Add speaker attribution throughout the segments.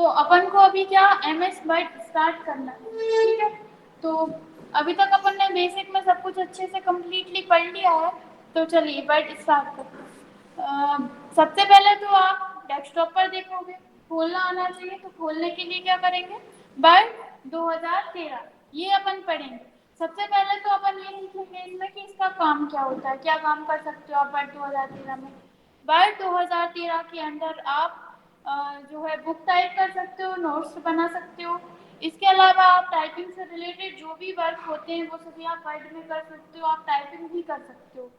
Speaker 1: तो अपन को अभी क्या MS वर्ड स्टार्ट करना है, ठीक है। तो अभी तक अपन ने बेसिक में सब कुछ अच्छे से कम्प्लीटली पढ़ लिया है, तो चलिए वर्ड स्टार्ट करते हैं। सबसे पहले तो आप डेस्कटॉप पर देखोगे, खोलना आना चाहिए। तो खोलने के लिए क्या करेंगे, वर्ड 2013 ये अपन पढ़ेंगे। सबसे पहले तो अपन ये सीखेंगे इसमें कि इसका काम क्या होता है, क्या काम कर सकते हो आप वर्ड 2013 में। वर्ड 2013 के अंदर आप जो है बुक टाइप कर सकते हो, नोट्स बना सकते हो। इसके अलावा आप टाइपिंग से रिलेटेड जो भी वर्क होते हैं वो सभी आप वर्ड में कर सकते हो। आप टाइपिंग भी कर सकते हो,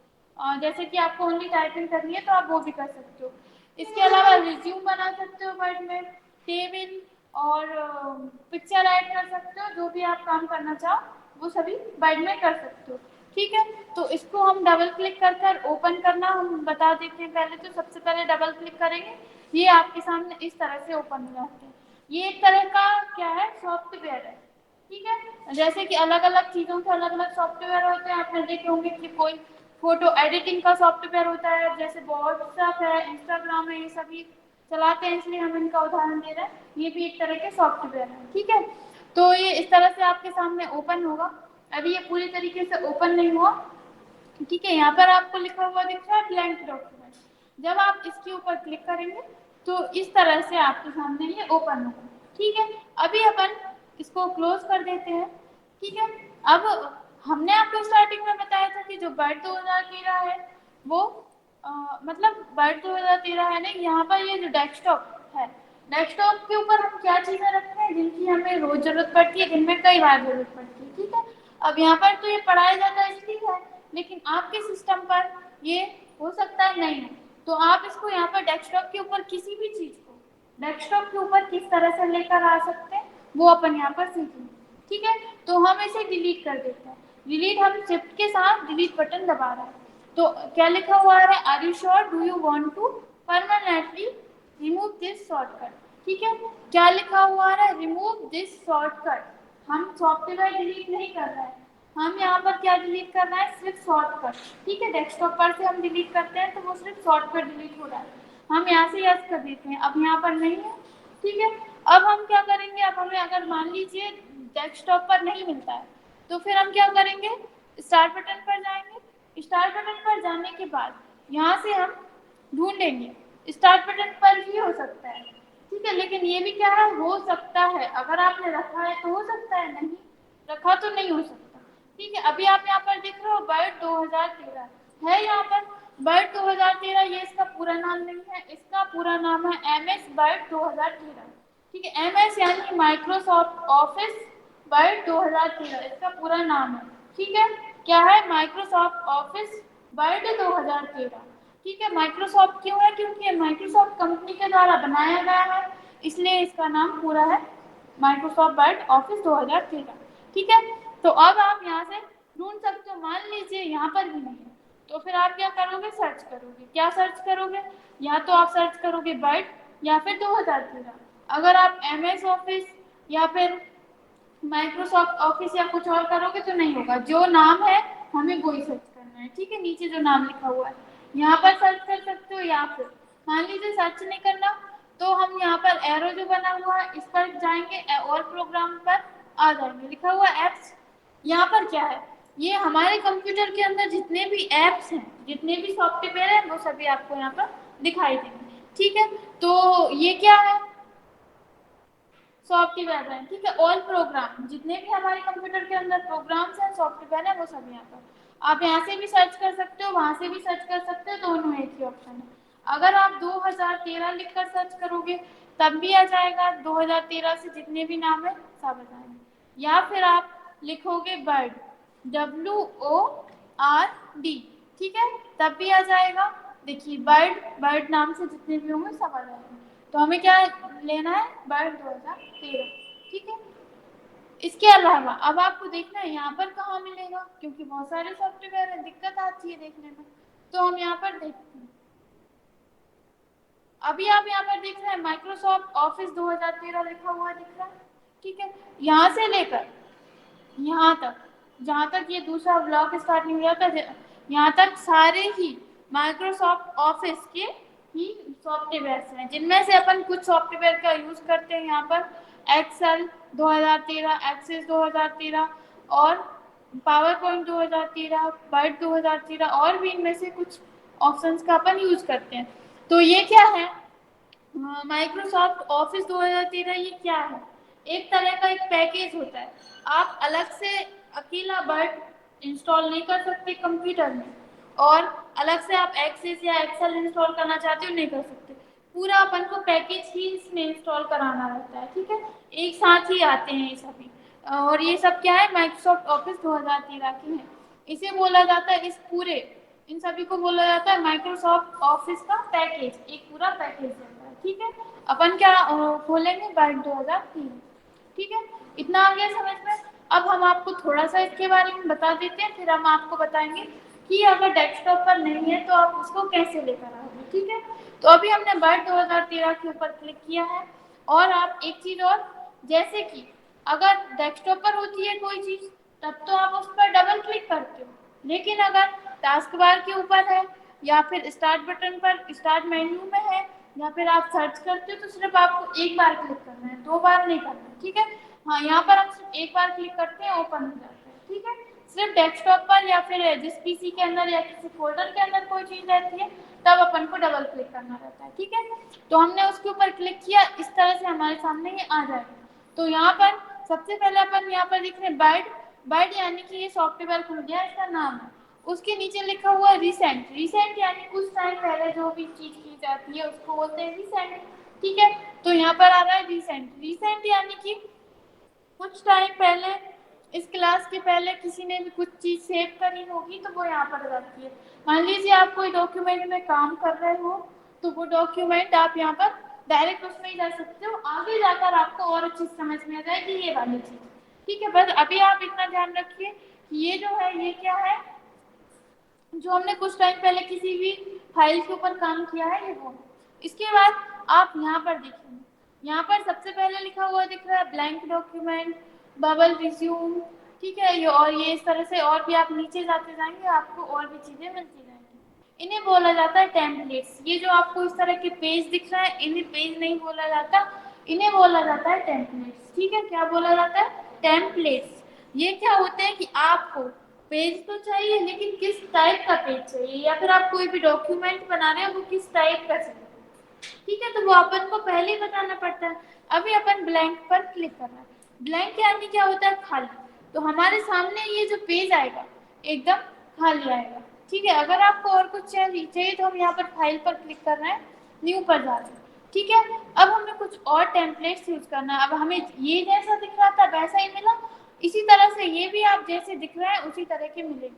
Speaker 1: जैसे कि आपको ओनली टाइपिंग करनी है तो आप वो भी कर सकते हो। इसके अलावा रिज्यूम बना सकते हो वर्ड में, टेबल और पिक्चर ऐड कर सकते हो। जो भी आप काम करना चाहो वो सभी वर्ड में कर सकते हो, ठीक है। तो इसको हम डबल क्लिक कर कर ओपन करना हम बता देते हैं। पहले तो सबसे पहले डबल क्लिक करेंगे, ये आपके सामने इस तरह से ओपन हो जाते हैं। ये एक तरह का क्या है, सॉफ्टवेयर है, ठीक है। जैसे कि अलग अलग चीज़ों के अलग अलग सॉफ्टवेयर होते हैं, आपने देखे होंगे कि कोई फोटो एडिटिंग का सॉफ्टवेयर होता है, जैसे व्हाट्सएप है, इंस्टाग्राम है, ये सभी चलाते हैं इसलिए हम इनका उदाहरण दे रहे हैं। ये भी एक तरह के सॉफ्टवेयर है, ठीक है। तो ये इस तरह से आपके सामने ओपन होगा। अभी ये पूरी तरीके से ओपन नहीं हुआ, ठीक है। यहाँ पर आपको लिखा हुआ दिख रहा है ब्लैंक डॉक्यूमेंट। जब आप इसके ऊपर क्लिक करेंगे तो इस तरह से आपके सामने ये ओपन होगा, ठीक है। अभी अपन इसको क्लोज कर देते हैं, ठीक है। अब हमने आपको स्टार्टिंग में बताया था कि जो वर्ड 2013 है वो मतलब वर्ड 2013 है ना, यहाँ पर ये जो डेस्कटॉप है, डेस्कटॉप के ऊपर हम क्या चीजें रखते हैं जिनकी हमें रोज जरूरत पड़ती है, दिन में कई बार जरूरत पड़ती है, ठीक है। अब यहाँ पर तो ये पढ़ाया जाता है इसलिए है, लेकिन आपके सिस्टम पर ये हो सकता है नहीं है। तो आप इसको यहाँ पर डेस्कटॉप के ऊपर किसी भी चीज को डेस्कटॉप के ऊपर किस तरह से लेकर आ सकते हैं वो अपन यहाँ पर सीखेंगे, ठीक है। तो हम इसे डिलीट कर देते हैं। डिलीट हम शिफ्ट के साथ डिलीट बटन दबा रहे हैं। तो क्या लिखा हुआ है, are you sure do you want to permanently remove this shortcut, ठीक है। क्या लिखा हुआ है, रिमूव दिस शॉर्टकट। हम सॉफ्टवेयर डिलीट नहीं कर रहे हैं, हम यहाँ पर क्या डिलीट कर रहे हैं, सिर्फ शॉर्टकट, ठीक है। डेस्कटॉप पर से हम डिलीट करते हैं तो वो सिर्फ शॉर्टकट डिलीट हो रहा है। हम यहाँ से यस कर देते हैं, अब यहाँ पर नहीं है, ठीक है। अब हम क्या करेंगे, अब हमें अगर मान लीजिए डेस्कटॉप पर नहीं मिलता है तो फिर हम क्या करेंगे, स्टार्ट बटन पर जाएंगे। स्टार्ट बटन पर जाने के बाद यहाँ से हम ढूंढेंगे, स्टार्ट बटन पर ही हो सकता है, ठीक है। लेकिन ये भी क्या है, हो सकता है, अगर आपने रखा है तो हो सकता है, नहीं रखा तो नहीं हो सकता, ठीक है। अभी आप यहाँ पर देख रहे हो वर्ड 2013 है, यहाँ पर वर्ड 2013, ये इसका पूरा नाम नहीं है, इसका पूरा नाम है MS वर्ड 2013, ठीक है। MS यानी माइक्रोसॉफ्ट ऑफिस वर्ड 2013 इसका पूरा नाम है, ठीक है। क्या है, माइक्रोसॉफ्ट ऑफिस वर्ड 2013, ठीक है। माइक्रोसॉफ्ट क्यों है, क्योंकि ये माइक्रोसॉफ्ट कंपनी के द्वारा बनाया गया है, इसलिए इसका नाम पूरा है माइक्रोसॉफ्ट वर्ड ऑफिस 2013, ठीक है। तो अब आप यहाँ से ढूंढ सकते हो, मान लीजिए यहाँ पर भी नहीं है तो फिर आप क्या करोगे, सर्च करोगे। क्या सर्च करोगे, या तो आप सर्च करोगे वर्ड या फिर 2013। अगर आप MS ऑफिस या फिर माइक्रोसॉफ्ट ऑफिस या कुछ और करोगे तो नहीं होगा, जो नाम है हमें वही सर्च करना है, ठीक है। नीचे जो नाम लिखा हुआ है यहाँ पर सर्च कर सकते हो, या फिर मान लीजिए सर्च नहीं करना तो हम यहाँ पर एरो जो बना हुआ है इस पर जाएंगे और प्रोग्राम पर आ जाएंगे, लिखा हुआ एप्स। यहाँ पर क्या है, ये हमारे कंप्यूटर के अंदर जितने भी एप्स हैं, जितने भी सॉफ्टवेयर हैं वो सभी आपको यहाँ पर दिखाई देंगे, ठीक है। तो ये क्या है, सॉफ्टवेयर है, ठीक है। ऑल प्रोग्राम, जितने भी हमारे कंप्यूटर के अंदर प्रोग्राम्स हैं, सॉफ्टवेयर है, वो सब यहाँ पर आप यहाँ से भी सर्च कर सकते हो, वहां से भी सर्च कर सकते हो, दोनों एक ही ऑप्शन है। अगर आप 2013 लिखकर सर्च करोगे तब भी आ जाएगा, 2013 से जितने भी नाम है सब आ जाएंगे। या फिर आप लिखोगे बर्ड, WORD, ठीक है, तब भी आ जाएगा। देखिए बर्ड, बर्ड नाम से जितने भी होंगे सब आ जाएंगे। तो हमें क्या लेना है, वर्ड 2013, ठीक है। इसके अलावा अब आपको देखना है यहाँ पर कहाँ मिलेगा, क्योंकि बहुत सारे सॉफ्टवेयर है, दिक्कत आती है देखने में। तो हम यहाँ पर देखते हैं, अभी आप यहाँ पर देख रहे हैं माइक्रोसॉफ्ट ऑफिस 2013 लिखा हुआ दिख रहा है, ठीक है। यहाँ से लेकर यहाँ तक, जहाँ तक ये दूसरा ब्लॉक स्टार्ट नहीं हुआ था, यहाँ तक सारे ही माइक्रोसॉफ्ट ऑफिस के ही सॉफ्टवेयर हैं, जिनमें से अपन कुछ सॉफ्टवेयर का यूज करते हैं यहाँ पर एक्सेल 2013, एक्सेस 2013 और पावर पॉइंट 2013, वर्ड 2013 और भी इनमें से कुछ ऑप्शंस का अपन यूज करते हैं। तो ये क्या है, माइक्रोसॉफ्ट ऑफिस 2013 ये क्या है, एक तरह का एक पैकेज होता है। आप अलग से अकेला वर्ड इंस्टॉल नहीं कर सकते कंप्यूटर में, और अलग से आप एक्सेस या एक्सेल इंस्टॉल करना चाहते हो नहीं कर सकते, पूरा अपन को पैकेज ही इसमें इंस्टॉल कराना रहता है। ठीक है, एक साथ ही आते हैं ये सभी। और ये सब क्या है, माइक्रोसॉफ्ट ऑफिस 2013 के हैं। इसे बोला जाता है, इस पूरे इन सभी को बोला जाता है माइक्रोसॉफ्ट ऑफिस का पैकेज, एक पूरा पैकेज होता है। ठीक है, अपन क्या खोलेंगे वर्ड 2003। ठीक है, इतना आ गया समझ में। अब हम आपको थोड़ा सा इसके बारे में बता देते हैं, फिर हम आपको बताएंगे कि अगर डेस्कटॉप पर नहीं है तो आप उसको कैसे लेकर आओगे। ठीक है, तो अभी हमने वर्ड 2013 के ऊपर क्लिक किया है। और आप एक चीज और, जैसे कि अगर डेस्कटॉप पर होती है कोई चीज तब तो आप उस पर डबल क्लिक करते हो, लेकिन अगर टास्क बार के ऊपर है या फिर स्टार्ट बटन पर स्टार्ट मेन्यू में है या फिर आप सर्च करते हो तो सिर्फ आपको एक बार क्लिक करना है, दो बार नहीं करना है। ठीक है, हाँ यहाँ पर हम सिर्फ एक बार क्लिक करते हैं, ओपन हो जाता है। ठीक है, सिर्फ डेस्कटॉप पर या फिर जिस पीसी के अंदर या किसी फोल्डर के अंदर कोई चीज रहती है तब अपन को डबल क्लिक करना रहता है। ठीक है, तो हमने उसके ऊपर क्लिक किया, इस तरह से हमारे सामने ये आ जाएगा। तो यहाँ पर सबसे पहले अपन यहाँ पर लिख रहे हैं बाइट, बाइट यानी कि ये सॉफ्टवेयर खुल गया, इसका नाम है। उसके नीचे लिखा हुआ है रिसेंट, रिसेंट यानी कुछ टाइम पहले जो भी चीज की जाती है उसको बोलते हैं रिसेंट। ठीक है, तो यहाँ पर आ रहा है रिसेंट, रिसेंट यानी कि कुछ टाइम पहले, इस क्लास के पहले किसी ने भी कुछ चीज सेव करी होगी तो वो यहाँ पर रहती है। मान लीजिए आप कोई डॉक्यूमेंट में काम कर रहे हो तो वो डॉक्यूमेंट आप यहाँ पर डायरेक्ट उसमें ही जा सकते हो, आगे जाकर आपको और अच्छी समझ में आ जाएगी ये वाली चीज। ठीक है, बस अभी आप इतना ध्यान रखिए कि ये जो है ये क्या है, जो हमने कुछ टाइम पहले किसी भी फाइल के ऊपर काम किया है ये वो। इसके बाद आप यहाँ पर देखेंगे, यहाँ पर सबसे पहले लिखा हुआ दिख रहा है ब्लैंक डॉक्यूमेंट, बबल रिज्यूम। ठीक है, ये और ये इस तरह से और भी आप नीचे जाते जाएंगे आपको और भी चीजें मिलती जाएंगी। इन्हें बोला जाता है टेम्पलेट्स। ये जो आपको इस तरह के पेज दिख रहा है इन्हें पेज नहीं बोला जाता, इन्हें बोला जाता है टेम्पलेट्स। ठीक है, क्या बोला जाता है, टेम्पलेट्स। ये क्या होते हैं कि आपको पेज तो चाहिए लेकिन किस टाइप का पेज चाहिए, या फिर आप कोई भी डॉक्यूमेंट बना रहे हो वो किस टाइप का चाहिए। ठीक है, तो वो अपन को पहले ही बताना पड़ता है। अभी अपन ब्लैंक पर क्लिक करना है। ब्लैंक यानी क्या होता है, खाली। तो हमारे सामने ये जो पेज आएगा एकदम खाली आएगा। ठीक है, अगर आपको और कुछ चाहिए तो हम यहाँ पर फाइल पर क्लिक कर रहे हैं, न्यू पर जा रहे हैं। ठीक है, अब हमें कुछ और टेम्पलेट्स यूज करना है। अब हमें ये जैसा दिख रहा था वैसा ही मिला, इसी तरह से ये भी आप जैसे दिख रहा है उसी तरह के मिलेंगे।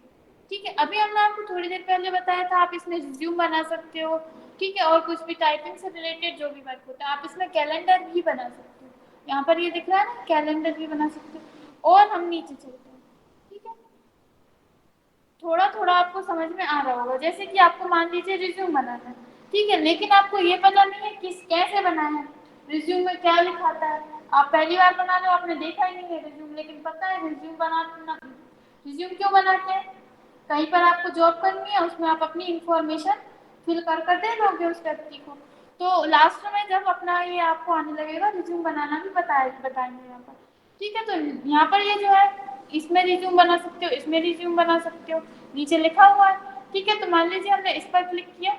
Speaker 1: ठीक है, अभी हमने आपको थोड़ी देर पहले बताया था आप इसमें रिज्यूम बना सकते हो। ठीक है, और कुछ भी टाइपिंग से रिलेटेड जो भी वर्क होता है आप इसमें कैलेंडर भी बना सकते हो। यहाँ पर ये दिख रहा है ना, कैलेंडर भी बना सकते हो। और हम नीचे चलते हैं। ठीक है, थोड़ा थोड़ा आपको समझ में आ रहा होगा, जैसे कि आपको मान लीजिए रिज्यूम बनाना है। ठीक है, लेकिन आपको ये पता नहीं है किस कैसे बनाना है, रिज्यूम में क्या लिखाता है। आप पहली बार बना रहे हो, आपने देखा ही नहीं है रिज्यूम, लेकिन पता है रिज्यूम बनाना, रिज्यूम क्यों बनाते हैं, कहीं पर आपको जॉब करनी है उसमें आप अपनी इंफॉर्मेशन फिल कर दे दोगे उस व्यक्ति को, तो लास्ट में जब अपना ये आपको आने लगेगा रिज्यूम बनाना भी बताएंगे यहाँ पर। ठीक है, तो यहाँ पर ये जो है इसमें रिज्यूम बना सकते हो, इसमें रिज्यूम बना सकते हो, नीचे लिखा हुआ है। ठीक है, तो मान लीजिए हमने इस पर क्लिक किया,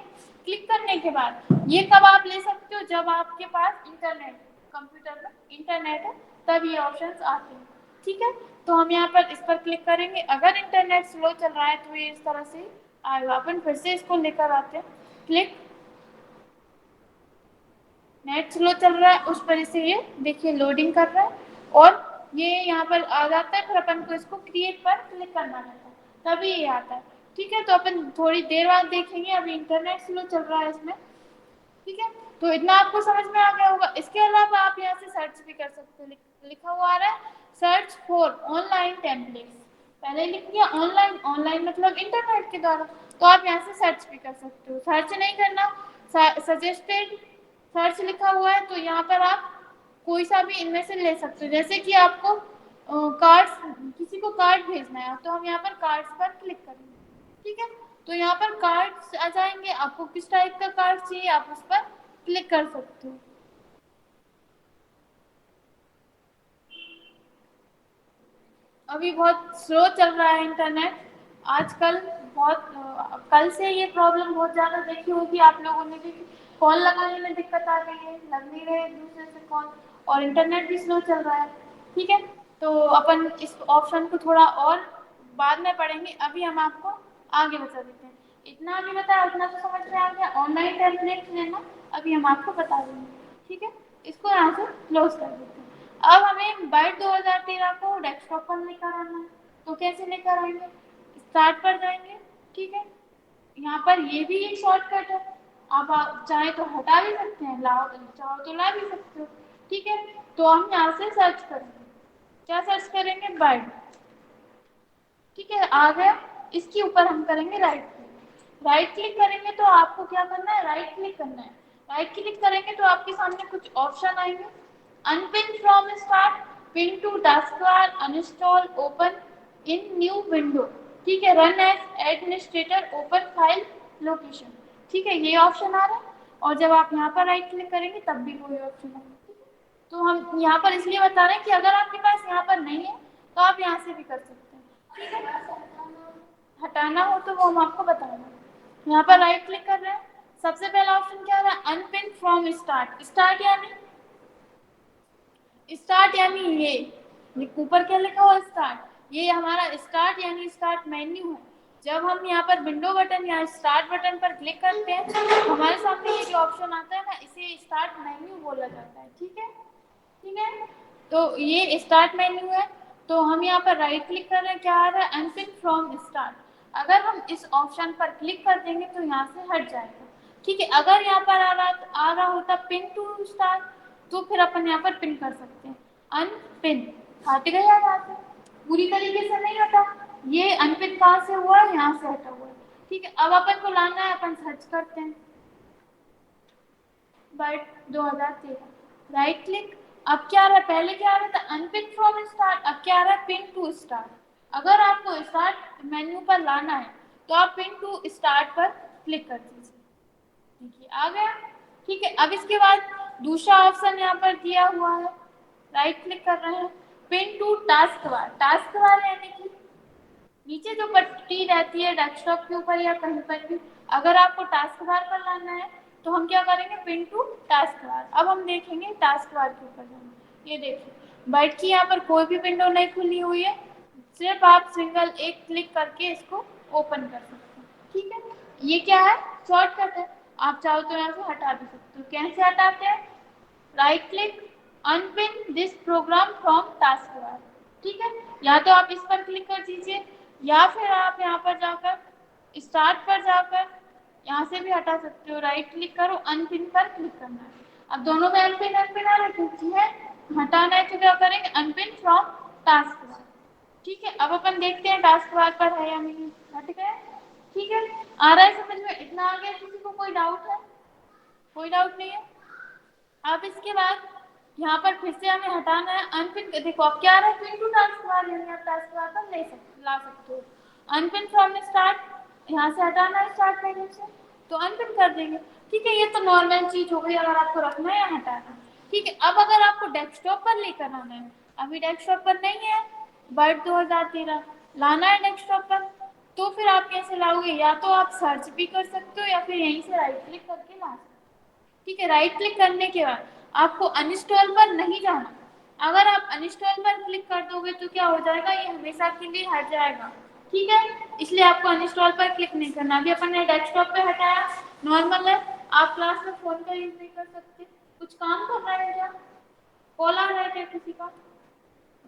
Speaker 1: क्लिक करने के बाद ये कब आप ले सकते हो, जब आपके पास इंटरनेट, कंप्यूटर में इंटरनेट है तब ये ऑप्शंस आते हैं। ठीक है, तो हम यहाँ पर इस पर क्लिक करेंगे, अगर इंटरनेट स्लो चल रहा है तो ये इस तरह से आएगा। अपन फिर से इसको लेकर आते हैं, क्लिक, नेट स्लो चल रहा है उस पर से ये देखिए लोडिंग कर रहा है और ये यहाँ पर आ जाता है, फिर अपन को इसको क्रिएट पर क्लिक करना रहता है तभी ये आता है। ठीक है, तो अपन थोड़ी देर बाद देखेंगे, अभी इंटरनेट स्लो चल रहा है इसमें। ठीक है, तो इतना आपको समझ में आ गया होगा। इसके अलावा आप यहाँ से सर्च भी कर सकते हो, लिखा हुआ आ रहा है सर्च फॉर ऑनलाइन टेम्पलेट्स, पहले लिख दिया ऑनलाइन, ऑनलाइन मतलब इंटरनेट के द्वारा, तो आप यहाँ से सर्च भी कर सकते हो। सर्च नहीं करना, सजेस्टेड सर्च लिखा हुआ है तो यहाँ पर आप कोई सा भी इनमें से ले सकते हो, जैसे कि आपको कार्ड्स, किसी को कार्ड भेजना है तो हम यहाँ पर कार्ड्स पर क्लिक करेंगे। ठीक है, तो यहाँ पर कार्ड्स आ जाएंगे, आपको किस टाइप का कार्ड चाहिए आप उस पर क्लिक कर सकते हो। अभी बहुत स्लो चल रहा है इंटरनेट आजकल, बहुत कल से ये प्रॉब्लम बहुत ज़्यादा देखी होगी आप लोगों ने भी, कॉल लगाने में दिक्कत आ गई है, लग नहीं रहे एक दूसरे से कॉल, और इंटरनेट भी स्लो चल रहा है। ठीक है, तो अपन इस ऑप्शन को थोड़ा और बाद में पढ़ेंगे, अभी हम आपको आगे बता देते हैं। इतना अभी बताया उतना तो समझ में आ गया, ऑनलाइन टेम्पलेट लेना अभी हम आपको बता देंगे। ठीक है, इसको यहाँ से क्लोज कर देते हैं। अब हमें बाइट 2013 को डेस्कटॉप पर लेकर आना है, तो कैसे लेकर आएंगे, स्टार्ट पर जाएंगे। ठीक है, यहाँ पर ये भी एक शॉर्टकट है, आप चाहे तो हटा भी सकते हैं, लाओ चाहो तो ला भी सकते हो। ठीक है, तो हम यहाँ से सर्च करेंगे, क्या सर्च करेंगे, बाइट। ठीक है, आ गया, इसके ऊपर हम करेंगे राइट क्लिक। राइट क्लिक करेंगे तो आपको क्या करना है, राइट क्लिक करना है। राइट क्लिक करेंगे तो आपके सामने कुछ ऑप्शन आएंगे, unpin from start, pin to taskbar, uninstall, open in new window. ठीक है, run as administrator, open file location. ठीक है, ये ऑप्शन आ रहा है, और जब आप यहाँ पर राइट क्लिक करेंगे तब भी कोई ऑप्शन आएगा। तो हम यहाँ पर इसलिए बता रहे हैं कि अगर आपके पास यहाँ पर नहीं है तो आप यहाँ से भी कर सकते हैं। ठीक है, हटाना हो तो वो हम आपको बता रहे हैं। यहाँ पर राइट क्लिक कर रहे हैं, सबसे पहला ऑप्शन क्या है, अनपिन फ्रॉम स्टार्ट। स्टार्ट यानी ये ऊपर क्या लिखा हुआ, स्टार्ट, ये हमारा स्टार्ट यानी स्टार्ट मेन्यू है। जब हम यहाँ पर विंडो बटन या स्टार्ट बटन पर क्लिक करते हैं तो हमारे सामने ये जो ऑप्शन आता है ना, इसे स्टार्ट मेन्यू बोला जाता है। ठीक है, ठीक है, तो ये स्टार्ट मेन्यू है। तो हम यहाँ पर राइट क्लिक कर रहे हैं, क्या आ रहा है, अनपिन फ्रॉम स्टार्ट। अगर हम इस ऑप्शन पर क्लिक कर देंगे तो यहाँ से हट जाएगा। ठीक है, अगर यहाँ पर आ रहा होता पिन टू स्टार्ट, तो फिर अपन यहाँ पर पिन कर सकते हैं, अनपिन। हट गया यहाँ से, पूरी तरीके से नहीं हटा, ये अनपिन कहाँ से हुआ है, यहाँ से हटा हुआ है। ठीक है, अब अपन को लाना है, अपन सर्च करते हैं बाइट 2013, राइट क्लिक। अब क्या आ रहा है, पहले क्या आ रहा था, अनपिन फ्रॉम स्टार्ट, अब क्या आ रहा है, पिन टू स्टार्ट। अगर आपको स्टार्ट मेन्यू पर लाना है तो आप पिन टू स्टार्ट पर क्लिक कर दीजिए। देखिए आ गया। ठीक है, अब इसके बाद दूसरा ऑप्शन यहाँ पर दिया हुआ है, राइट क्लिक कर रहे हैं, pin to task bar. Task bar यानी कि नीचे जो पट्टी रहती है डेस्कटॉप के ऊपर या कहीं पर भी, अगर आपको टास्क बार पर लाना है तो हम क्या करेंगे, पिन टू टास्क बार। अब हम देखेंगे टास्क बार के ऊपर जाएंगे, ये देखिए बाइट की यहाँ पर कोई भी विंडो नहीं खुली हुई है, सिर्फ आप सिंगल एक क्लिक करके इसको ओपन कर सकते हैं। ठीक है, ये क्या है, शॉर्टकट है, आप चाहो तो यहाँ से हटा भी सकते हो। कैसे हटाते हैं, right click, unpin this program from task bar. ठीक है, या तो आप इस पर क्लिक कर दीजिए, या फिर आप यहाँ पर जाकर स्टार्ट पर जाकर यहाँ से भी हटा सकते हो, राइट क्लिक करो, अनपिन पर क्लिक करना है। अब दोनों में अनपिन अनपिन आ रहा है, हटाना है तो क्या करेंगे, अनपिन फ्रॉम टास्क बार। ठीक है, अब अपन देखते हैं टास्क बार पर है या नहीं, हट गया। ठीक है, आ रहा है समझ में, इतना आ गया, किसी को कोई डाउट है, कोई डाउट नहीं है। अब इसके बाद यहाँ पर फिर से हमें हटाना है, अनपिन। देखो अब क्या आ रहा है, पिन टू टास्क बार, यानी आप टास्क बार पर ला सकते हो। अनपिन फ्रॉम स्टार्ट, यहाँ से हटाना है स्टार्ट मेन्यू से, तो अनपिन कर देंगे। ठीक है, ये तो नॉर्मल चीज हो गई अगर आपको रखना है या हटाना है। ठीक है, अब अगर आपको डेस्कटॉप पर लेकर आना है, अभी डेस्कटॉप पर नहीं है, बर्ड 2013 लाना है डेस्कटॉप पर, तो फिर आप कैसे लाओगे, या तो आप सर्च भी कर सकते हो या फिर यहीं से राइट क्लिक करके ला सकते हो। ठीक है, राइट क्लिक करने के बाद आपको अनइंस्टॉल पर नहीं जाना। अगर आप अनइंस्टॉल पर क्लिक कर दोगे तो क्या हो जाएगा, ये हमेशा के लिए हट जाएगा। ठीक है, इसलिए आपको अनइंस्टॉल पर क्लिक नहीं करना। अभी अपन ने डेस्कटॉप पे हटाया, नॉर्मल है, आप क्लास में फोन का यूज नहीं कर सकते, कुछ काम कर रहे हैं क्या, कॉल आ रहा है क्या किसी का।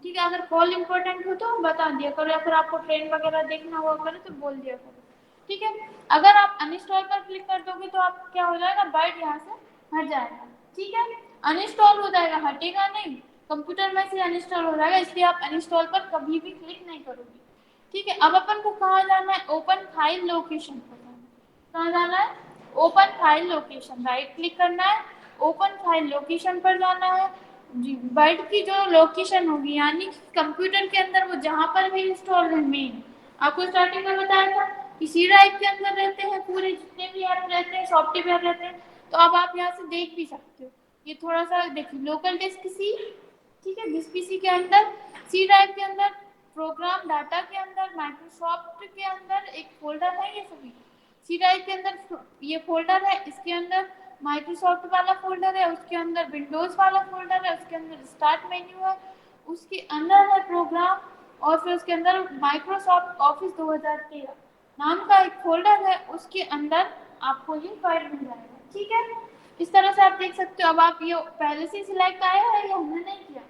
Speaker 1: ठीक है, अगर कॉल इंपॉर्टेंट हो तो बता दिया करो, या फिर आपको ट्रेन वगैरह देखना हुआ करे तो बोल दिया करो। ठीक है, अगर आप अनइंस्टॉल पर क्लिक कर दोगे तो आप क्या हो जाएगा, बाइट यहाँ से हट जाएगा। ठीक है, अनइंस्टॉल हो जाएगा, हटेगा नहीं, कंप्यूटर में से अनइंस्टॉल हो जाएगा, इसलिए आप अनइंस्टॉल पर कभी भी क्लिक नहीं करोगे। ठीक है, अब अपन को कहाँ जाना है, ओपन फाइल लोकेशन पर जाना है। कहाँ जाना है, open file location, right click करना है, ओपन फाइल लोकेशन पर जाना है। जी, बाइट की जो लोकेशन होगी यानी कंप्यूटर के अंदर वो जहाँ पर भी इंस्टॉल है, मेन आपको स्टार्टिंग में बताया था, कि सी ड्राइव के अंदर रहते हैं पूरे जितने भी ऐप रहते हैं, सॉफ्टवेयर रहते हैं। तो अब आप यहाँ से देख भी सकते हो। ये थोड़ा सा देखिए, लोकल डिस्क सी, ठीक है, डिस्क पीसी के अंदर, सी ड्राइव के अंदर, प्रोग्राम डाटा के अंदर, माइक्रोसॉफ्ट के अंदर एक फोल्डर है, ये सभी सी ड्राइव के अंदर ये फोल्डर है, इसके अंदर माइक्रोसॉफ्ट वाला फोल्डर है, उसके अंदर विंडोज वाला फोल्डर है, उसके अंदर स्टार्ट मेन्यू है, उसके अंदर है प्रोग्राम, और फिर उसके अंदर माइक्रोसॉफ्ट ऑफिस 2013 नाम का एक फोल्डर है, उसके अंदर आपको ये फाइल मिल जाएगा। ठीक है, इस तरह से आप देख सकते हो। अब आप ये पहले से सिलेक्ट आया है या हमने नहीं किया,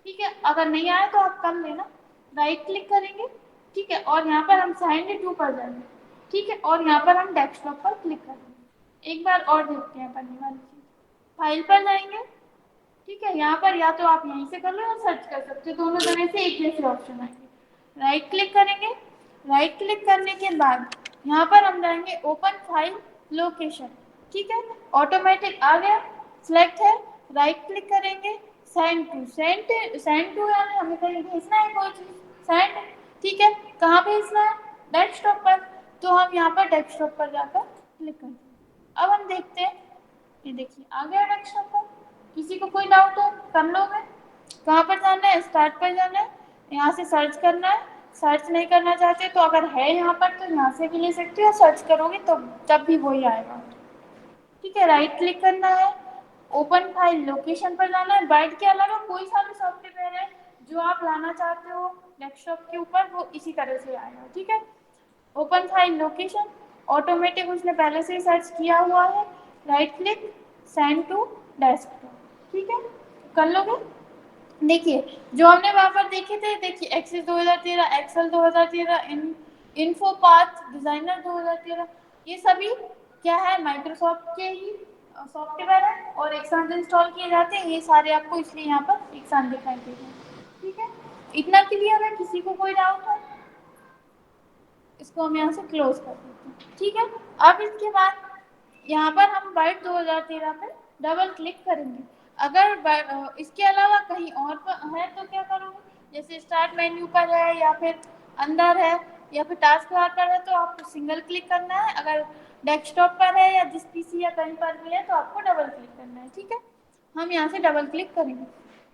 Speaker 1: ठीक है, अगर नहीं आया तो आप कर लेना, राइट क्लिक करेंगे, ठीक है, और यहाँ पर हम साइन टू पर जाएंगे, ठीक है, और यहाँ पर हम डेस्कटॉप पर क्लिक करेंगे। एक बार और देखते हैं पढ़ने वाली चीज, फाइल पर जाएंगे, ठीक है, यहाँ पर या तो आप यहीं से कर लो या सर्च कर सकते हो, दोनों तरह से एक जैसे ऑप्शन आएंगे। राइट क्लिक करेंगे, राइट क्लिक करने के बाद यहाँ पर हम जाएंगे ओपन फाइल लोकेशन, ठीक है, ऑटोमेटिक आ गया, सिलेक्ट है, राइट क्लिक करेंगे, सेंड टू, सेंड टू यानी हमें कहीं भेजना है कोई चीज, सेंड, ठीक है, कहाँ भेजना है, डेस्कटॉप पर, तो हम यहाँ पर डेस्कटॉप पर जाकर क्लिक करते हैं। अब हम देखते हैं, ये देखिए आ गया डेस्कटॉप पर। किसी को कोई डाउट है कर लोगे, कहाँ पर जाना है, स्टार्ट पर जाना है, यहाँ से सर्च करना है, सर्च नहीं करना चाहते तो अगर है यहाँ पर तो यहाँ से भी ले सकते हो, या सर्च करोगे तो तब भी वही आएगा, ठीक है, राइट क्लिक करना है, ओपन फाइल लोकेशन पर जाना है, बाइट के अलावा कोई सा भी सॉफ्टवेयर है जो आप लाना चाहते हो डेस्कटॉप के ऊपर वो इसी तरह से आएगा, ठीक है, ओपन फाइल लोकेशन, ऑटोमेटिक उसने पहले से ही सर्च किया हुआ है, right click, send to desktop, ठीक है, कर लोगे। देखिए जो हमने वहां पर देखे थे, देखिए एक्सेस 2013, एक्सेल 2013, इन्फोपाथ डिजाइनर 2013, ये सभी क्या है, माइक्रोसॉफ्ट के ही सॉफ्टवेयर है और एक साथ इंस्टॉल किए जाते हैं, ये सारे आपको इसलिए यहाँ पर एक साथ दिखाई दे रहे हैं, ठीक है, इतना क्लियर है, किसी को कोई डाउट है, इसको हम यहाँ से क्लोज कर देते हैं, ठीक है। अब इसके बाद यहाँ पर हम बाइट 2013 पे डबल क्लिक करेंगे, अगर इसके अलावा कहीं और पर है तो क्या करोगे, जैसे स्टार्ट मेन्यू पर है या फिर अंदर है या फिर टास्क बार पर है तो आपको सिंगल क्लिक करना है, अगर डेस्कटॉप पर है या जिस पीसी या कहीं पर भी है तो आपको डबल क्लिक करना है, ठीक है, हम यहाँ से डबल क्लिक करेंगे।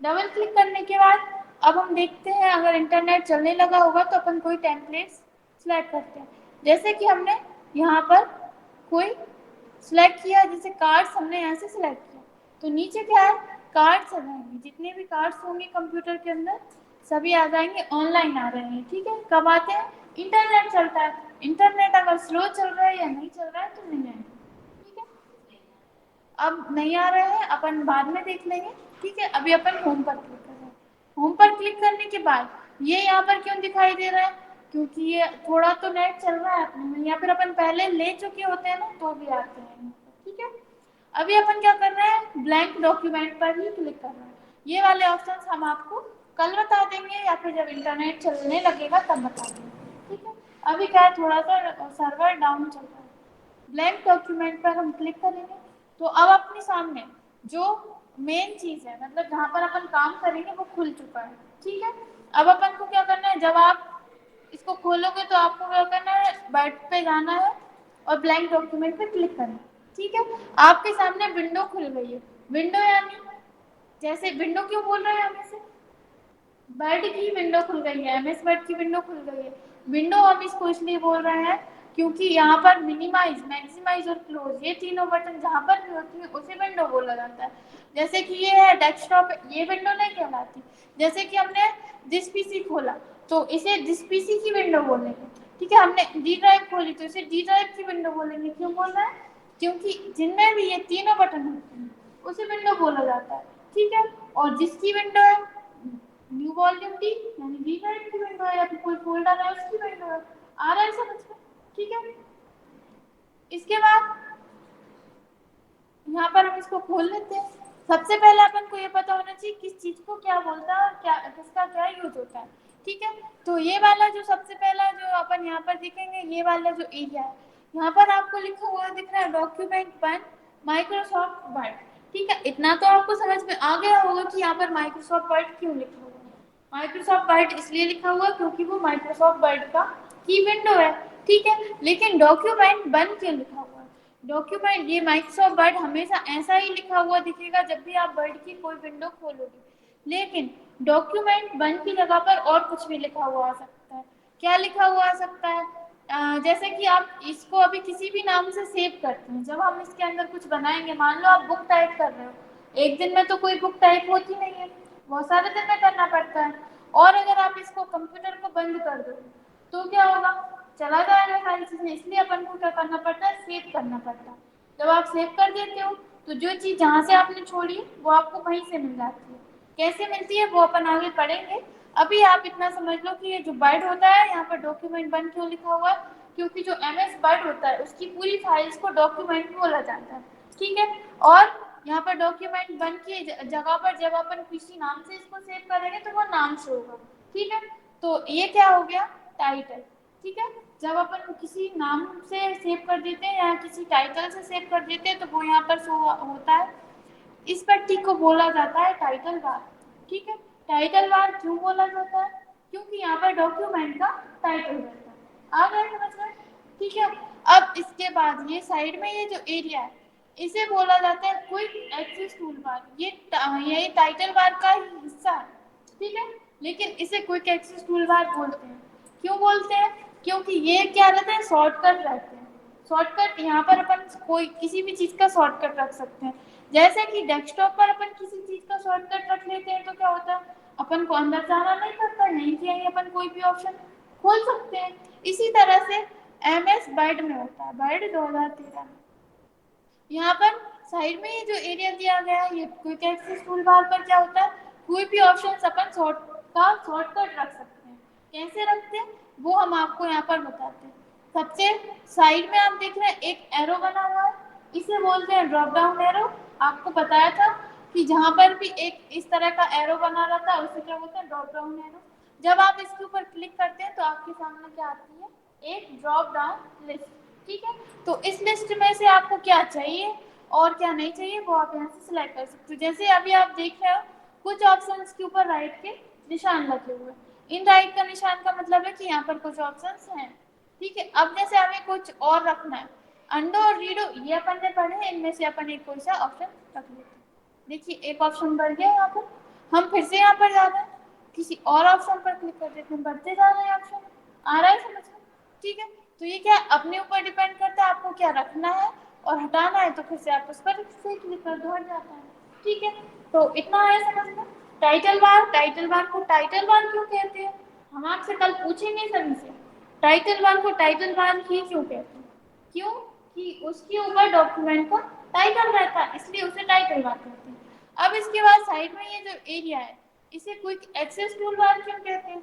Speaker 1: डबल क्लिक करने के बाद अब हम देखते हैं अगर इंटरनेट चलने लगा होगा तो अपन कोई टेम्पलेट सिलेक्ट करते हैं, जैसे कि हमने यहाँ पर कोई सिलेक्ट किया, जैसे कार्ड्स हमने यहाँ से सिलेक्ट किया तो नीचे क्या है, कार्ड्स आ जाएंगे, जितने भी कार्ड्स होंगे कंप्यूटर के अंदर सभी आ जाएंगे, ऑनलाइन आ रहे हैं, ठीक है, कब आते हैं, इंटरनेट चलता है, इंटरनेट अगर स्लो चल रहा है या नहीं चल रहा है तो नहीं आएंगे, ठीक है, अब नहीं आ रहे हैं अपन बाद में देख लेंगे, ठीक है, अभी अपन होम पर क्लिक कर रहे हैं, होम पर क्लिक करने के बाद ये यहाँ पर क्यों दिखाई दे रहा है, क्योंकि ये थोड़ा तो नेट चल रहा है अपने में, या फिर अपन पहले ले चुके होते हैं ना तो भी आते हैं, ठीक है, अभी अपन क्या कर रहे हैं, ब्लैंक डॉक्यूमेंट पर ही क्लिक कर रहे हैं, ये वाले ऑप्शंस हम आपको कल बता देंगे या फिर जब इंटरनेट चलने लगेगा तब बता देंगे, ठीक है, अभी क्या है थोड़ा सा सर्वर डाउन चल रहा है। ब्लैंक डॉक्यूमेंट पर हम क्लिक करेंगे तो अब अपने सामने जो मेन चीज है, मतलब जहाँ पर अपन काम करेंगे वो खुल चुका है, ठीक है, अब अपन को क्या करना है, जब आप इसको खोलोगे तो आपको क्या करना है, बैट पे जाना है और ब्लैंक डॉक्यूमेंट पे क्लिक करना है, ठीक है, आपके सामने विंडो खुल गई है, विंडो यानी जैसे विंडो क्यों बोल रहे हैं हम इसे, वर्ड की विंडो खुल गई है, एमएस वर्ड की विंडो खुल गई है, विंडो हम इसको इसलिए बोल रहे हैं क्योंकि यहाँ पर मिनिमाइज, मैक्सिमाइज और क्लोज ये तीनों बटन जहाँ पर भी होती है उसे विंडो बोला जाता है, जैसे कि ये है डेस्कटॉप, ये विंडो नहीं कहलाती, जैसे कि हमने दिस पीसी खोला तो इसे दिस पीसी की विंडो बोलेंगे, ठीक है, हमने डी ड्राइव खोली तो इसे डी ड्राइव की विंडो बोलेंगे, क्यों बोल रहे हैं, क्योंकि जिनमें भी ये तीनों बटन होते हैं उसे विंडो बोला जाता है, ठीक है, और जिसकी विंडो है न्यू वॉल्यूम डी यानी डी ड्राइव की विंडो है या फिर कोई फोल्डर है उसकी विंडो है, आ रहा है समझ में, ठीक है, इसके बाद यहाँ पर हम इसको खोल लेते हैं, सबसे पहले अपन को ये पता होना चाहिए किस चीज को क्या बोलता है और क्या किसका क्या यूज होता है, ठीक है, तो ये वाला जो सबसे पहला जो अपन यहाँ पर दिखेंगे, ये वाला जो एरिया है यहाँ पर आपको लिखा हुआ दिख रहा है डॉक्यूमेंट वन माइक्रोसॉफ्ट वर्ड, ठीक है, इतना तो आपको समझ में आ गया होगा कि यहाँ पर माइक्रोसॉफ्ट वर्ड क्यों लिखा हुआ है, माइक्रोसॉफ्ट वर्ड इसलिए लिखा हुआ क्योंकि वो माइक्रोसॉफ्ट वर्ड का की विंडो है, ठीक है। लेकिन डॉक्यूमेंट बन के लिखा हुआ है, डॉक्यूमेंट, ये माइक्रोसॉफ्ट वर्ड हमेशा ऐसा ही लिखा हुआ दिखेगा जब भी आप वर्ड की कोई विंडो खोलोगे। लेकिन डॉक्यूमेंट बन की जगह पर और कुछ भी लिखा हुआ आ सकता है। क्या लिखा हुआ आ सकता है? जैसे कि आप इसको अभी किसी भी नाम से सेव करते हैं, जब हम इसके अंदर कुछ बनाएंगे, मान लो आप बुक टाइप कर रहे हो, एक दिन में तो कोई बुक टाइप होती नहीं है, बहुत सारे दिन में करना पड़ता है। और अगर आप इसको कंप्यूटर को बंद कर दो तो क्या होगा? चला जाएगा सारी चीजें, इसलिए अपन को क्या करना पड़ता है? सेव करना पड़ता है। जब आप सेव कर देते हो तो जो चीज जहाँ से आपने छोड़ी वो आपको वहीं से मिल जाती है। कैसे मिलती है वो अपन आगे पढ़ेंगे। अभी आप इतना समझ लो कि ये जो वर्ड होता है, यहाँ पर डॉक्यूमेंट बन क्यों लिखा हुआ है, क्योंकि जो एमएस वर्ड होता है उसकी पूरी फाइल्स को डॉक्यूमेंट बोला जाता है। ठीक है। और यहाँ पर डॉक्यूमेंट बन की जगह पर जब अपन किसी नाम से इसको सेव करेंगे तो वो नाम से होगा। ठीक है। तो ये क्या हो गया? टाइटल। ठीक है। जब अपन किसी नाम से सेव कर देते हैं या किसी टाइटल से सेव कर देते हैं तो वो यहाँ पर शो होता है। इस पट्टी को बोला जाता है टाइटल बार। ठीक है। टाइटल बार क्यों बोला जाता है? क्योंकि यहाँ पर डॉक्यूमेंट का टाइटल रहता है। आ गया समझ में? ठीक है। अब इसके बाद ये साइड में ये जो एरिया है इसे बोला जाता है क्विक एक्सेस टूल बार। ये टाइटल बार का ही हिस्सा है। ठीक है। लेकिन इसे क्विक एक्सेस टूल बार बोलते हैं। क्यों बोलते हैं? क्योंकि ये क्या रहते हैं? शॉर्टकट रहते हैं। शॉर्टकट, यहाँ पर अपन कोई किसी भी चीज का शॉर्टकट रख सकते हैं। जैसे कि डेस्कटॉप पर अपन किसी चीज का शॉर्टकट रख लेते हैं तो क्या होता है? अपन को अंदर जाना नहीं पड़ता, नहीं चाहिए अपन कोई भी ऑप्शन खोल सकते हैं। इसी तरह से एमएस वर्ड में होता है, वर्ड 2013 में। यहाँ पर साइड में ये जो एरिया दिया गया है, ये क्विक एक्सेस टूल बार पर क्या होता है? कोई भी ऑप्शन अपन शॉर्टकट रख सकते हैं। कैसे रखते हैं वो हम आपको यहाँ पर बताते हैं। सबसे साइड में आप देख रहे हैं एक एरो बना हुआ है, इसे बोलते हैं ड्रॉप डाउन एरो। आपको बताया था कि जहाँ पर भी एक इस तरह का एरो बना रहता है उसे क्या बोलते हैं? Drop down arrow. जब आप इसके ऊपर क्लिक करते हैं तो आपके सामने क्या आती है? एक ड्रॉप डाउन लिस्ट। ठीक है। तो इस लिस्ट में से आपको क्या चाहिए और क्या नहीं चाहिए वो आप यहाँ से सिलेक्ट कर सकते हो। जैसे अभी आप देख रहे हो कुछ ऑप्शंस के ऊपर राइट के निशान लगे हुए हैं। इन राइट का निशान का मतलब है कि यहाँ पर कुछ ऑप्शंस हैं। ठीक है। अब जैसे हमें कुछ और रखना है, अंडो और रीडो ये अपन ने पढ़े हैं, इनमें से अपन एक कोई सा ऑप्शन रख लेते हैं। देखिए एक ऑप्शन बढ़ गया यहाँ पर, हम फिर से यहाँ पर जा रहे हैं, किसी और ऑप्शन पर क्लिक कर देते हैं, बढ़ते जा रहे हैं ऑप्शन। आ रहा है समझ में? ठीक है। तो ये क्या अपने ऊपर डिपेंड करता है आपको क्या रखना है और हटाना है, तो फिर से आप उस पर से क्लिक कर दो, हट जाता है। ठीक है। तो इतना है समझ में। टाइटल बार को टाइटल बार क्यों कहते हैं? हम आपसे कल पूछेंगे सभी से, टाइटल बार को टाइटल बार ही क्यों कहते हैं? क्यों? कि उसके ऊपर डॉक्यूमेंट का टाइटल रहता है, इसलिए उसे टाइटल बार कहते हैं। अब इसके बाद साइड में ये जो एरिया है इसे क्विक एक्सेस टूल बार क्यों कहते हैं?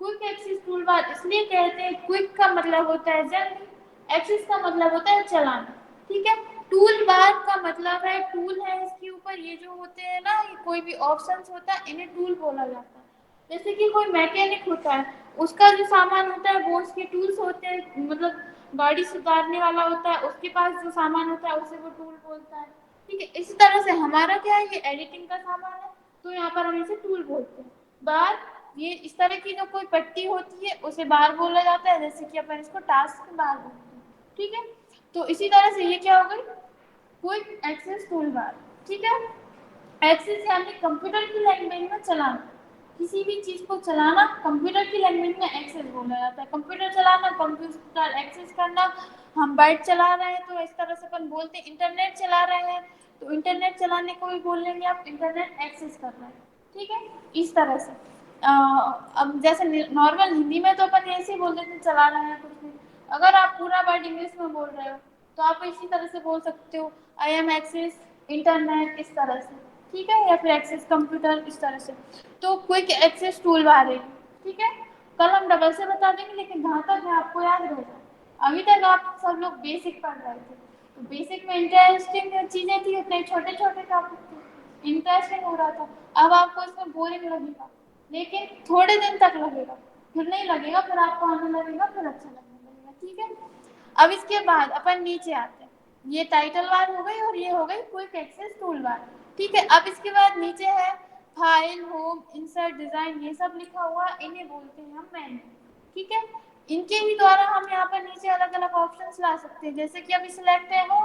Speaker 1: क्विक एक्सेस टूल बार इसलिए कहते हैं, क्विक का मतलब होता है जल्दी, एक्सेस का मतलब होता है चलाना। ठीक है। टूल बार का मतलब है टूल है, इसके ऊपर ये जो होते हैं ना, ये कोई भी ऑप्शंस होता है इन्हें टूल बोला जाता है। जैसे कि कोई मैकेनिक होता है, उसका जो सामान होता है वो उसके टूल्स होते हैं, मतलब गाड़ी सुधारने वाला होता है, उसके पास जो सामान होता है उसे वो टूल बोलता है। ठीक है। इसी तरह से हमारा क्या है, ये एडिटिंग का सामान है तो यहाँ पर हम इसे टूल बोलते हैं। बार, ये इस तरह की जो कोई पट्टी होती है उसे बार बोला जाता है, जैसे कि अपन इसको टास्क बार बोलते हैं। ठीक है। तो इसी तरह से ये क्या हो गई? Quick access tool bar. ठीक है। एक्सेस यानी कंप्यूटर की लैंग्वेज में चलाना, किसी भी चीज को चलाना कंप्यूटर की लैंग्वेज में एक्सेस बोला जाता है। कंप्यूटर चलाना, कंप्यूटर एक्सेस करना। हम बाइट चला रहे हैं तो इस तरह से अपन बोलते हैं। इंटरनेट चला रहे हैं तो इंटरनेट चलाने को भी बोल लेंगे आप इंटरनेट एक्सेस कर रहे हैं। ठीक है। इस तरह से अब जैसे नॉर्मल हिंदी में तो अपन ऐसे ही बोल देते हैं चला रहे हैं कुछ भी। अगर आप पूरा वर्ड इंग्लिश में बोल रहे हो तो आप इसी तरह से बोल सकते हो, आई एम एक्सेस इंटरनेट, इस तरह से। ठीक है। या फिर एक्सेस कंप्यूटर, इस तरह से। तो क्विक एक्सेस टूल बार है। ठीक है। कल हम डबल से बता देंगे, लेकिन जहाँ तक है आपको याद रहेगा। अभी तक आप सब लोग बेसिक पढ़ रहे थे तो बेसिक में इंटरेस्टिंग चीजें थी, उतने छोटे छोटे टॉपिक थे, इंटरेस्टिंग हो रहा था। अब आपको इसमें बोरिंग लगेगा, लेकिन थोड़े दिन तक लगेगा, फिर नहीं लगेगा, फिर आपको आने लगेगा, फिर अच्छा लगने लगेगा। ठीक है। अब इसके बाद अपन नीचे आते हैं, ये टाइटल बार हो गई और ये हो गई क्विक एक्सेस टूल बार। ठीक है। अब इसके बाद नीचे है फाइल, होम, इंसर्ट, डिजाइन, ये सब लिखा हुआ, इन्हें बोलते हैं हम मेन्यू। ठीक है। इनके ही द्वारा हम यहाँ पर नीचे अलग अलग ऑप्शंस ला सकते हैं। जैसे कि अभी सिलेक्ट है हो,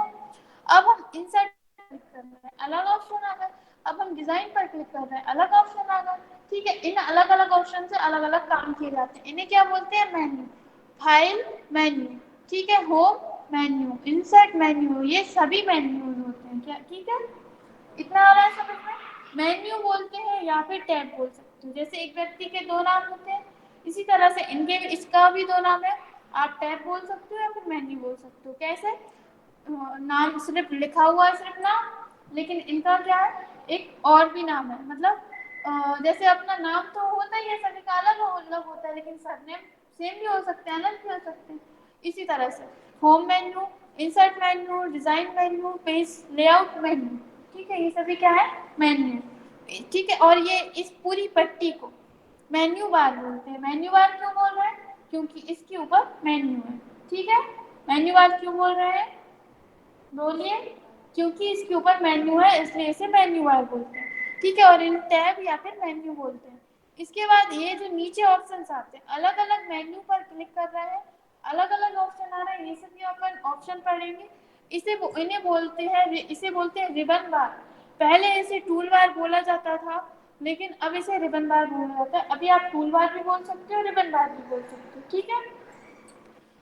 Speaker 1: अब हम इंसर्ट क्लिक कर रहे हैं, अलग ऑप्शन आ गया। अब हम डिजाइन पर क्लिक कर रहे हैं, अलग ऑप्शन आ गया। ठीक है, इन अलग अलग ऑप्शन से अलग अलग काम किए जाते हैं। इन्हें क्या बोलते हैं? मेन्यू। फाइल मेन्यू, ठीक है, होम मेन्यू, इंसर्ट मेन्यू, ये सभी मेन्यू होते हैं क्या? ठीक है, इतना आ रहा है समझ में? मेन्यू बोलते हैं या फिर टैब बोल सकते हो। जैसे एक व्यक्ति के दो नाम होते हैं, इसी तरह से इनके इसका भी दो नाम है। आप टैब बोल सकते हो या फिर मेन्यू बोल सकते हो। कैसे? नाम सिर्फ लिखा हुआ है, सिर्फ नाम, लेकिन इनका क्या है, एक और भी नाम है। मतलब जैसे अपना नाम तो होता ही है, सभी का अलग अलग होता है, लेकिन सरनेम सेम भी हो सकते हैं, अलग भी हो सकते हैं। इसी तरह से home menu, insert menu, design menu, page layout menu, ठीक है, ये सभी क्या है? मेन्यू। ठीक है, और ये इस पूरी पट्टी को मेन्यू बार बोलते हैं। मेन्यू बार क्यों बोल रहे हैं? क्योंकि इसके ऊपर मेन्यू है। ठीक है, मेन्यू बार क्यों बोल रहे हैं? बोलिए। क्योंकि इसके ऊपर मेन्यू है, इसलिए इसे मेन्यू बार बोलते हैं। ठीक है, और इन टैब या फिर मेन्यू बोलते हैं। इसके बाद ये जो नीचे ऑप्शंस आते हैं, अलग अलग मेन्यू पर क्लिक कर रहे हैं, अलग अलग ऑप्शन आ रहे हैं, ये सभी अपन ऑप्शन पढ़ेंगे। इन्हें बोलते हैं, इसे बोलते हैं रिबन बार। पहले इसे टूल बार बोला जाता था, लेकिन अब इसे रिबन बार बोला जाता है। अभी आप टूल बार भी बोल सकते हो, रिबन बार भी बोल सकते हो। ठीक है,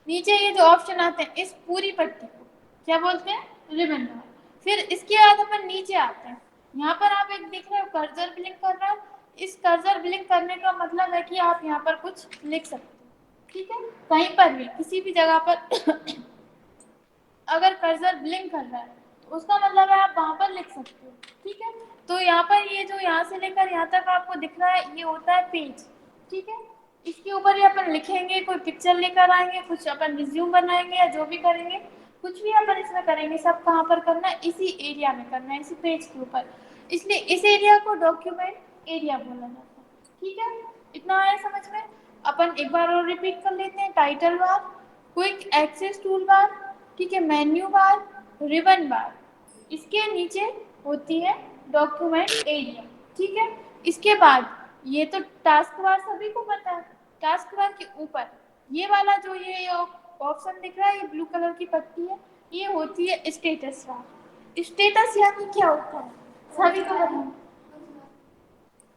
Speaker 1: नीचे ये जो ऑप्शन आते हैं, इस पूरी पट्टी को क्या बोलते हैं? रिबन बार। फिर इसके बाद अपन नीचे आते हैं। यहाँ पर आप एक देख रहे हो कर्सर ब्लिंक कर रहा है। इस कर्सर ब्लिंक करने का मतलब है कि आप यहाँ पर कुछ लिख सकते हो। ठीक है, कहीं पर भी किसी भी जगह पर अगर कर्सर ब्लिंक कर रहा है तो उसका मतलब है आप वहां पर लिख सकते हो। ठीक है, तो यहाँ पर ये जो यहाँ से लेकर यहाँ तक आपको दिख रहा है, ये होता है पेज। ठीक है, इसके ऊपर ही अपन लिखेंगे, कोई पिक्चर लेकर आएंगे, कुछ अपन रिज्यूम बनाएंगे या जो भी करेंगे, कुछ भी अपन इसमें करेंगे, सब कहाँ पर करना है? इसी एरिया में करना है, इसी पेज के ऊपर। इसलिए इस एरिया को डॉक्यूमेंट एरिया बोला जाता है। ठीक है, इतना आया समझ में? अपन एक बार और रिपीट कर लेते हैं। Title bar, quick access tool bar, ठीक है, मेन्यू बार, रिबन बार, इसके नीचे होती है डॉक्यूमेंट एरिया। ठीक है, इसके बाद ये तो टास्क बार सभी को पता है। टास्क बार के ऊपर ये वाला जो ये ऑप्शन दिख रहा है, ये ब्लू कलर की पट्टी है, ये होती है स्टेटस बार। स्टेटस यानी क्या होता है? सभी को पता है।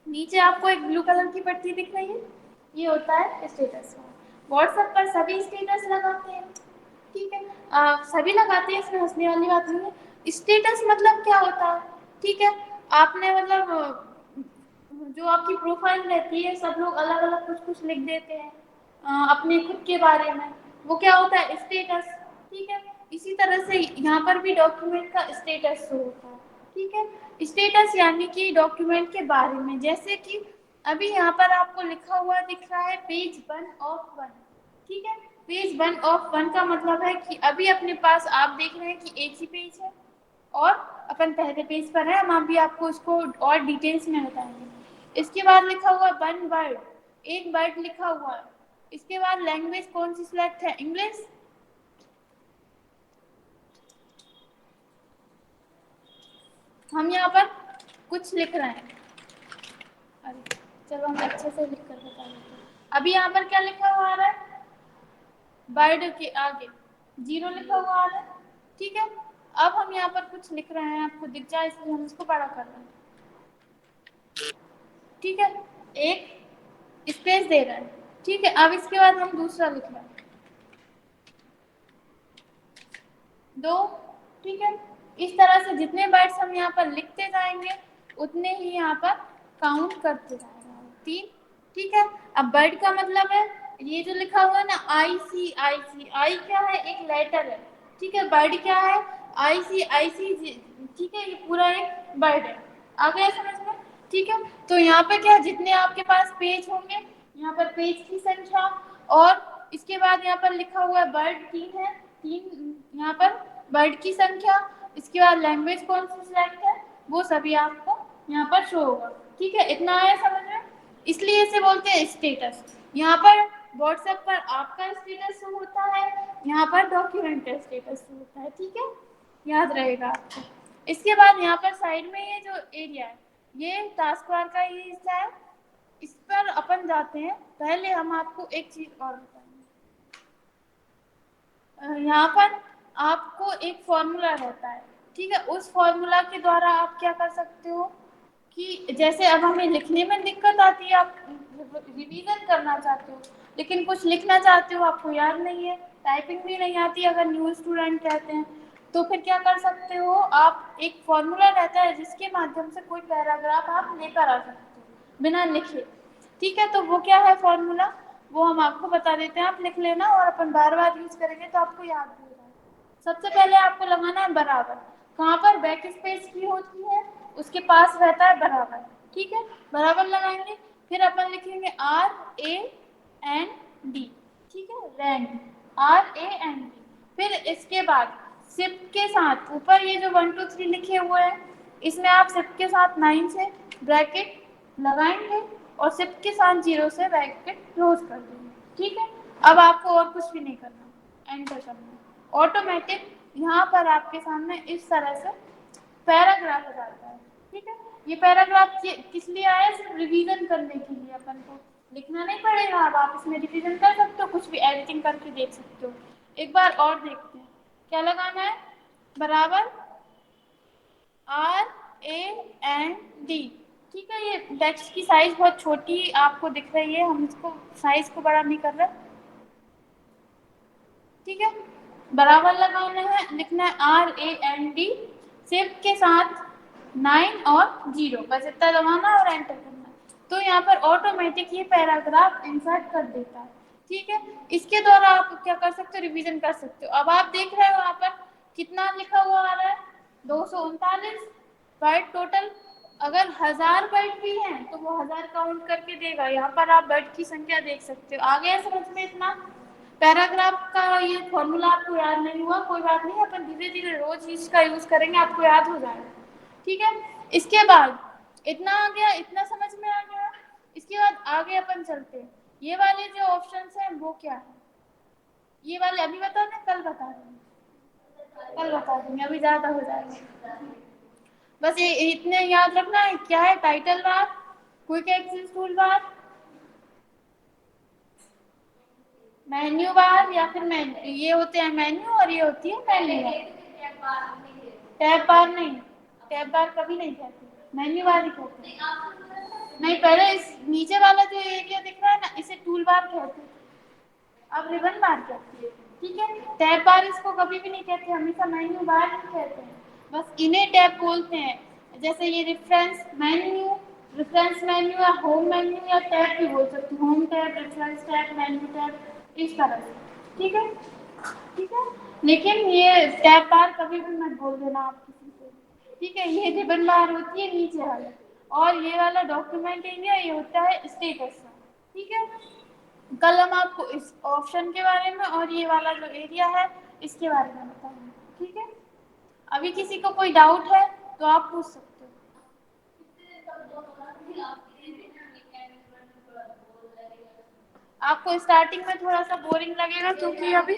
Speaker 1: नीचे आपको एक ब्लू कलर की पट्टी दिख रही है, ये होता है स्टेटस बार। व्हाट्सएप पर सभी स्टेटस लगाते हैं। ठीक है, सभी लगाते हैं, इसमें हंसने वाली बात नहीं है। स्टेटस मतलब क्या होता है? ठीक है, आपने मतलब जो आपकी प्रोफाइल रहती है, सब लोग अलग अलग कुछ कुछ लिख देते हैं अपने खुद के बारे में, वो क्या होता है? स्टेटस। ठीक है, इसी तरह से यहाँ पर भी डॉक्यूमेंट का स्टेटस शो होता है। ठीक है, स्टेटस यानी कि डॉक्यूमेंट के बारे में। जैसे कि अभी यहाँ पर आपको लिखा हुआ दिख रहा है पेज 1 of 1। ठीक है, पेज 1 of 1 का मतलब है कि अभी अपने पास आप देख रहे हैं कि एक ही पेज है, और अपन पहले पेज पर है, हम अभी आपको इसको और डिटेल्स में बताएंगे। इसके बाद लिखा हुआ 1 वर्ड, एक वर्ड लिखा हुआ है। इसके बाद लैंग्वेज कौन सी सिलेक्ट है? इंग्लिश। हम यहाँ पर कुछ लिख रहे हैं, अरे चलो हम अच्छे से लिख कर बता देते हैं। अभी यहाँ पर क्या लिखा हुआ आ रहा है? वर्ड के आगे 0 लिखा हुआ आ रहा है। ठीक है, अब हम यहाँ पर कुछ लिख रहे हैं, आपको दिख जाए इसलिए हम इसको बड़ा कर रहे हैं। ठीक है, एक स्पेस दे रहे हैं। ठीक है, अब इसके बाद हम दूसरा लिख रहे हैं, 2। ठीक है, इस तरह से जितने वर्ड्स हम यहाँ पर लिखते जाएंगे, उतने ही यहाँ पर काउंट करते जाएंगे। 3। ठीक है, अब वर्ड का मतलब है ये जो लिखा हुआ है ना, ICIC, आई क्या है? एक लेटर है। ठीक है, वर्ड क्या है? ICIC। ठीक है, ये पूरा एक वर्ड है। आ गया समझ में? ठीक है, तो यहाँ पे क्या, जितने आपके पास पेज होंगे, यहाँ पर पेज की संख्या, और इसके बाद यहाँ पर लिखा हुआ है वर्ड 3 है, 3 यहाँ पर वर्ड की संख्या। इसके बाद लैंग्वेज कौन सी सिलेक्ट है, वो सभी आपको यहाँ पर शो होगा। ठीक है, इतना आया समझ में? इसलिए इसे बोलते हैं स्टेटस। यहाँ पर व्हाट्सएप पर आपका स्टेटस शो होता है, यहाँ पर डॉक्यूमेंट का स्टेटस शो होता है। ठीक है, याद रहेगा आपको। इसके बाद यहाँ पर साइड में ये जो एरिया है, ये टास्क बार का ही हिस्सा है। इस पर अपन जाते हैं। पहले हम आपको एक चीज और बताएंगे। यहाँ पर आपको एक फॉर्मूला रहता है, ठीक है। उस फॉर्मूला के द्वारा आप क्या कर सकते हो कि जैसे अब हमें लिखने में दिक्कत आती है, आप रिवीजन करना चाहते हो लेकिन कुछ लिखना चाहते हो, आपको याद नहीं है, टाइपिंग भी नहीं आती अगर न्यू स्टूडेंट रहते हैं, तो फिर क्या कर सकते हो आप, एक फॉर्मूला रहता है जिसके माध्यम से कोई पैराग्राफ आप लेकर आ सकते हो बिना लिखे, ठीक है। तो वो क्या है फॉर्मूला, वो हम आपको बता देते हैं, आप लिख लेना और अपन बार बार यूज करेंगे तो आपको याद भी हो जाएगा। सबसे पहले आपको लगाना है बराबर, कहाँ पर, बैक स्पेस की होती है उसके पास रहता है बराबर, ठीक है। बराबर लगाएंगे, फिर अपन लिखेंगे RAND, ठीक है, रैंड, RAND। फिर इसके बाद शिफ्ट के साथ ऊपर ये जो 1 2 3 लिखे हुए हैं, इसमें आप शिफ्ट के साथ 9 से ब्रैकेट लगाएंगे और शिफ्ट के साथ 0 से ब्रैकेट क्लोज कर देंगे, ठीक है। अब आपको और कुछ भी नहीं करना, एंटर करना, ऑटोमेटिक यहाँ पर आपके सामने इस तरह से पैराग्राफ आ जाता है, ठीक है। ये पैराग्राफ किस लिए आया, सिर्फ रिवीजन करने के लिए, अपन को लिखना नहीं पड़ेगा, अब आप इसमें रिवीजन कर सकते हो, कुछ भी एडिटिंग करके देख सकते हो। एक बार और देखते हैं, क्या लगाना है, बराबर RAND, ठीक है। ये टेक्स्ट की साइज बहुत छोटी आपको दिख रही है, हम इसको साइज को बड़ा नहीं कर रहे, ठीक है। बराबर लगाना है, लिखना है RAND, शिफ्ट के साथ 9 और 0, बस इतना दबाना और एंटर करना है। तो यहाँ पर ऑटोमेटिक ये पैराग्राफ इंसर्ट कर देता है, ठीक है। इसके द्वारा आप क्या कर सकते हो, रिवीजन कर सकते हो। अब आप देख रहे हो यहाँ पर कितना लिखा हुआ आ रहा है, 239 वर्ड टोटल। अगर 1000 वर्ड भी हैं तो वो 1000 काउंट करके देगा, यहाँ पर आप वर्ड की संख्या देख सकते हो। आ गया समझ में इतना, पैराग्राफ का ये फॉर्मूला आपको याद नहीं हुआ, कोई बात नहीं, अपन धीरे धीरे रोज इसका यूज करेंगे, आपको याद हो जाएगा, ठीक है। इसके बाद इतना आ गया, इतना समझ में आ गया। इसके बाद आगे अपन चलते हैं, ये वाले जो ऑप्शंस हैं वो क्या है, ये वाले अभी बता दें कल बता दें, कल बता देंगे, अभी ज्यादा हो जाएगा। बस ये इतने याद रखना है, क्या है, title bar, quick access tool bar, menu bar, या फिर मेन्यू, ये होते हैं मेन्यू और ये होती है मेन्यू बार। टैब बार नहीं, टैब बार कभी नहीं कहते, मेन्यू बार ही कहते हैं। नहीं, पहले इस नीचे वाला जो एरिया दिख रहा है ना, इसे टूल बार कहते हैं, अब रिबन बार कहते हैं, ठीक है। टैब बार इसको कभी भी नहीं कहते, हमेशा मेन्यू बार ही कहते हैं, बस इन्हें टैब बोलते हैं। जैसे ये रेफरेंस मेन्यू या होम मेन्यू या टैब भी बोल सकते हैं, home tab, reference tab, menu tab, इस तरह से, ठीक है, ठीक है। लेकिन ये टैब बार कभी भी मत बोल देना आप किसी से, ठीक है। ये रिबन बार होती है नीचे वाला, और ये वाला डॉक्यूमेंट एरिया, ये होता है स्टेटस का, ठीक है। कल हम आपको इस ऑप्शन के बारे में और ये वाला जो एरिया है इसके बारे में बताएंगे, ठीक है। अभी किसी को कोई डाउट है तो आप पूछ सकते हो। आपको स्टार्टिंग में थोड़ा सा बोरिंग लगेगा क्योंकि अभी